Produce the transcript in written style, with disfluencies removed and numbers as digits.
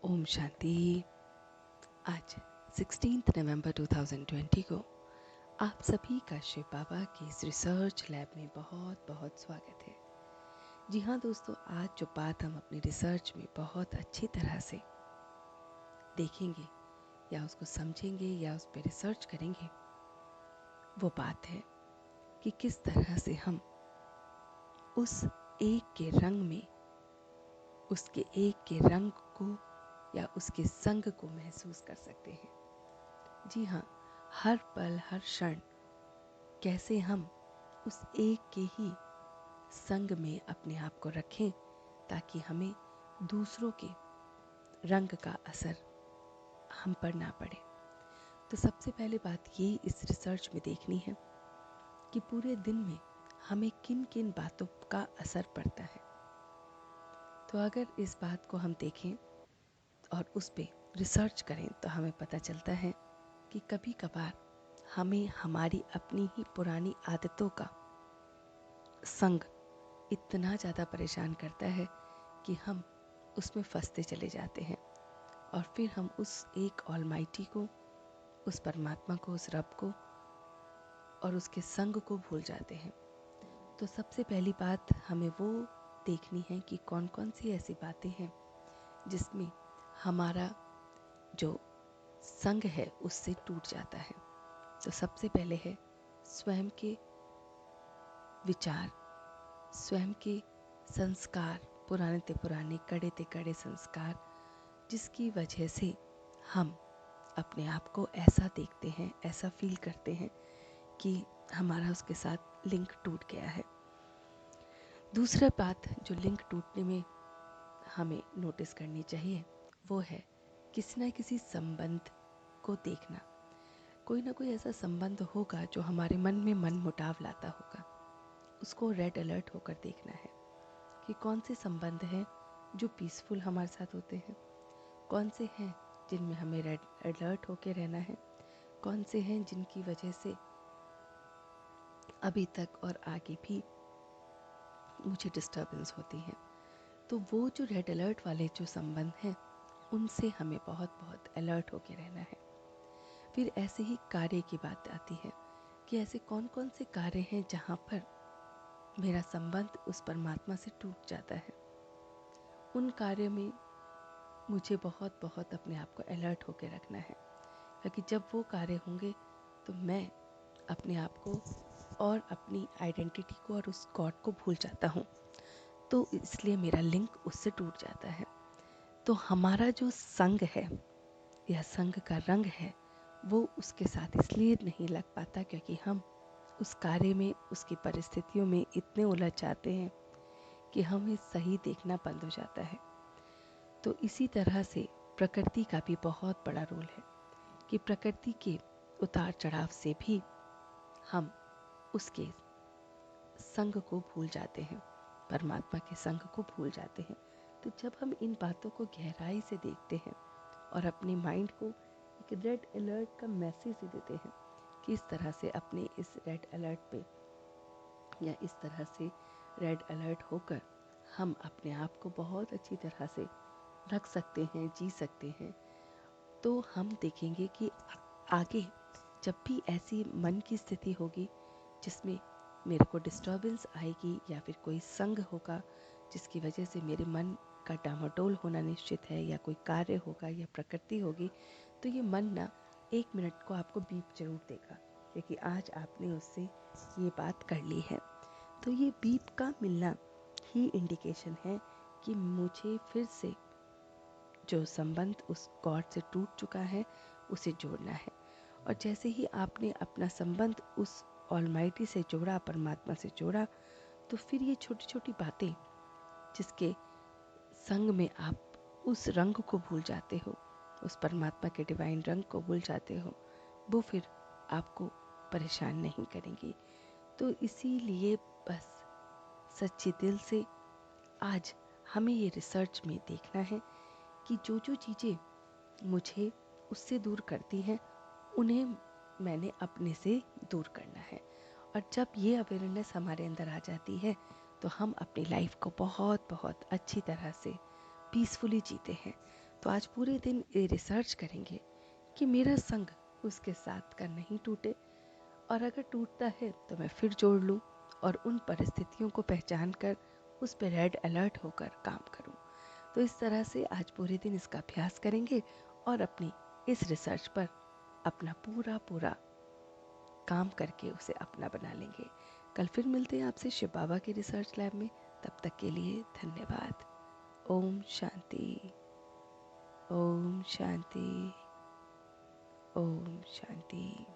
ओम शांति। आज 16 नवंबर 2020 को आप सभी का शिव बाबा की इस रिसर्च लैब में बहुत बहुत स्वागत है। जी हाँ दोस्तों, आज जो बात हम अपनी रिसर्च में बहुत अच्छी तरह से देखेंगे या उसको समझेंगे या उस पर रिसर्च करेंगे, वो बात है कि किस तरह से हम उस एक के रंग में उसके एक के रंग को या उसके संग को महसूस कर सकते हैं। जी हाँ, हर पल हर क्षण कैसे हम उस एक के ही संग में अपने आप को रखें ताकि हमें दूसरों के रंग का असर हम पर ना पड़े। तो सबसे पहले बात ये इस रिसर्च में देखनी है कि पूरे दिन में हमें किन किन बातों का असर पड़ता है। तो अगर इस बात को हम देखें और उस पर रिसर्च करें तो हमें पता चलता है कि कभी कभार हमें हमारी अपनी ही पुरानी आदतों का संग इतना ज़्यादा परेशान करता है कि हम उसमें फंसते चले जाते हैं और फिर हम उस एक ऑलमाइटी को, उस परमात्मा को, उस रब को और उसके संग को भूल जाते हैं। तो सबसे पहली बात हमें वो देखनी है कि कौन कौन सी ऐसी बातें हैं जिसमें हमारा जो संग है उससे टूट जाता है। तो सबसे पहले है स्वयं के विचार, स्वयं के संस्कार, पुराने ते पुराने, कड़े ते कड़े संस्कार, जिसकी वजह से हम अपने आप को ऐसा देखते हैं, ऐसा फील करते हैं कि हमारा उसके साथ लिंक टूट गया है। दूसरा बात जो लिंक टूटने में हमें नोटिस करनी चाहिए वो है किसी न किसी संबंध को देखना। कोई ना कोई ऐसा संबंध होगा जो हमारे मन में मन मुटाव लाता होगा, उसको रेड अलर्ट होकर देखना है कि कौन से संबंध हैं जो पीसफुल हमारे साथ होते हैं, कौन से हैं जिनमें हमें रेड अलर्ट होके रहना है, कौन से हैं जिनकी वजह से अभी तक और आगे भी मुझे डिस्टर्बेंस होती है। तो वो जो रेड अलर्ट वाले जो संबंध हैं उनसे हमें बहुत बहुत अलर्ट होके रहना है। फिर ऐसे ही कार्य की बात आती है कि ऐसे कौन कौन से कार्य हैं जहाँ पर मेरा संबंध उस परमात्मा से टूट जाता है। उन कार्यों में मुझे बहुत बहुत अपने आप को अलर्ट होकर रखना है, क्योंकि जब वो कार्य होंगे तो मैं अपने आप को और अपनी आइडेंटिटी को और उस गॉड को भूल जाता हूँ। तो इसलिए मेरा लिंक उससे टूट जाता है। तो हमारा जो संग है या संग का रंग है वो उसके साथ इसलिए नहीं लग पाता क्योंकि हम उस कार्य में, उसकी परिस्थितियों में इतने उलझ जाते हैं कि हमें सही देखना बंद हो जाता है। तो इसी तरह से प्रकृति का भी बहुत बड़ा रोल है कि प्रकृति के उतार चढ़ाव से भी हम उसके संग को भूल जाते हैं, परमात्मा के संग को भूल जाते हैं। तो जब हम इन बातों को गहराई से देखते हैं और अपने माइंड को एक रेड अलर्ट का मैसेज देते हैं कि इस तरह से अपने इस रेड अलर्ट पे या इस तरह से रेड अलर्ट होकर हम अपने आप को बहुत अच्छी तरह से रख सकते हैं, जी सकते हैं। तो हम देखेंगे कि आगे जब भी ऐसी मन की स्थिति होगी जिसमें मेरे को डिस्टर्बेंस आएगी या फिर कोई संग होगा जिसकी वजह से मेरे मन का डामाडोल होना निश्चित है, या कोई कार्य होगा या प्रकृति होगी, तो ये मन ना 1 मिनट को आपको बीप जरूर देगा क्योंकि आज आपने उससे ये बात कर ली है। तो ये बीप का मिलना ही इंडिकेशन है कि मुझे फिर से जो संबंध उस गॉड से टूट चुका है उसे जोड़ना है। और जैसे ही आपने अपना संबंध उस ऑलमाइटी से जोड़ा, परमात्मा से जोड़ा, तो फिर ये छोटी छोटी बातें जिसके संग में आप उस रंग को भूल जाते हो, उस परमात्मा के डिवाइन रंग को भूल जाते हो, वो फिर आपको परेशान नहीं करेंगी। तो इसीलिए बस सच्चे दिल से आज हमें ये रिसर्च में देखना है कि जो जो चीज़ें मुझे उससे दूर करती हैं उन्हें मैंने अपने से दूर करना है। और जब ये अवेयरनेस हमारे अंदर आ जाती है तो हम अपनी लाइफ को बहुत बहुत अच्छी तरह से पीसफुली जीते हैं। तो आज पूरे दिन ये रिसर्च करेंगे कि मेरा संग उसके साथ का नहीं टूटे, और अगर टूटता है तो मैं फिर जोड़ लूँ और उन परिस्थितियों को पहचान कर उस पर रेड अलर्ट होकर काम करूँ। तो इस तरह से आज पूरे दिन इसका अभ्यास करेंगे और अपनी इस रिसर्च पर अपना पूरा पूरा काम करके उसे अपना बना लेंगे। कल फिर मिलते हैं आपसे शिव बाबा के रिसर्च लैब में। तब तक के लिए धन्यवाद। ओम शांति। ओम शांति। ओम शांति।